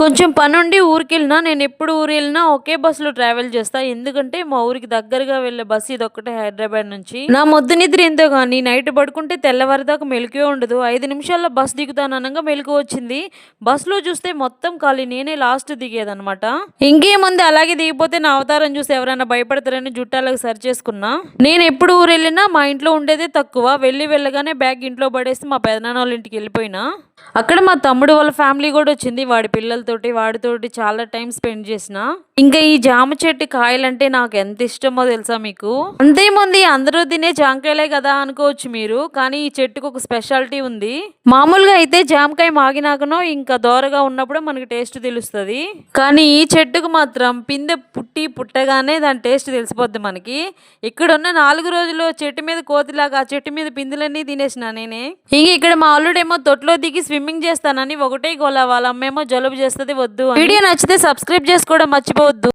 కొంచెం పనుండి ఊరికెళ్ళినా నేనెప్పుడు ఊరెళ్ళినా ఒకే బస్‌లో ట్రావెల్ చేస్తా. ఎందుకంటే మా ఊరికి దగ్గరగా వెళ్ళే బస్ ఇదొక్కటే హైదరాబాద్ నుంచి. నా మొద్దు నిద్ర ఏందో గాని నైట్ పడుకుంటే తెల్లవారిదాకా మెలుకువే ఉండదు. 5 నిమిషాల్లో బస్ దిగుతాననంగా మెలుకువొచ్చింది. బస్‌లో చూస్తే మొత్తం ఖాళీ. నేనే లాస్ట్ దిగేదనమాట. ఇంకేముంది అలాగే దిగిపోతే నా అవతారం చూసి ఎవరైనా భయపడతారని జుట్టాలకు సరిచేసుకున్నా. నేనెప్పుడు ఊరెళ్ళినా మా ఇంట్లో ఉండేదే తక్కువ. వెళ్ళగానే బ్యాగ్ ఇంట్లో పడేసి మా పెదనాన్నోళ్ళ ఇంటికెళ్ళిపోయినా. అక్కడ మా తమ్ముడు వాళ్ళ ఫ్యామిలీ కూడా వచ్చింది. వాడి పిల్లలతోటి, వాడితోటి చాలా టైం స్పెండ్ చేసిన. ఇంకా ఈ జామ చెట్టు కాయలంటే నాకు ఎంత ఇష్టమో తెలుసా మీకు? అంతేముంది అందరూ తినే జామకాయలే కదా అనుకోవచ్చు మీరు. కానీ ఈ చెట్టుకు ఒక స్పెషాలిటీ ఉంది. మామూలుగా అయితే జామకాయ మాగినాకనో ఇంకా దోరగా ఉన్నప్పుడు మనకి టేస్ట్ తెలుస్తది. కానీ ఈ చెట్టుకు మాత్రం పిందె పుట్టగానే దాని టేస్ట్ తెలిసిపోద్ది మనకి. ఇక్కడున్న 4 రోజులు చెట్టు మీద కోతిలాగా ఆ చెట్టు మీద పిందులన్నీ తినేసిన నేనే. ఇంక ఇక్కడ మా అల్లుడేమో తొట్లో దిగి స్విమ్మింగ్ చేస్తానని ఒకటే గోల. వాళ్ళ అమ్మేమో జలుబు చేస్తది వద్దు అని. వీడియో నచ్చితే సబ్స్క్రైబ్ చేసుకోవడం మర్చిపోవద్దు.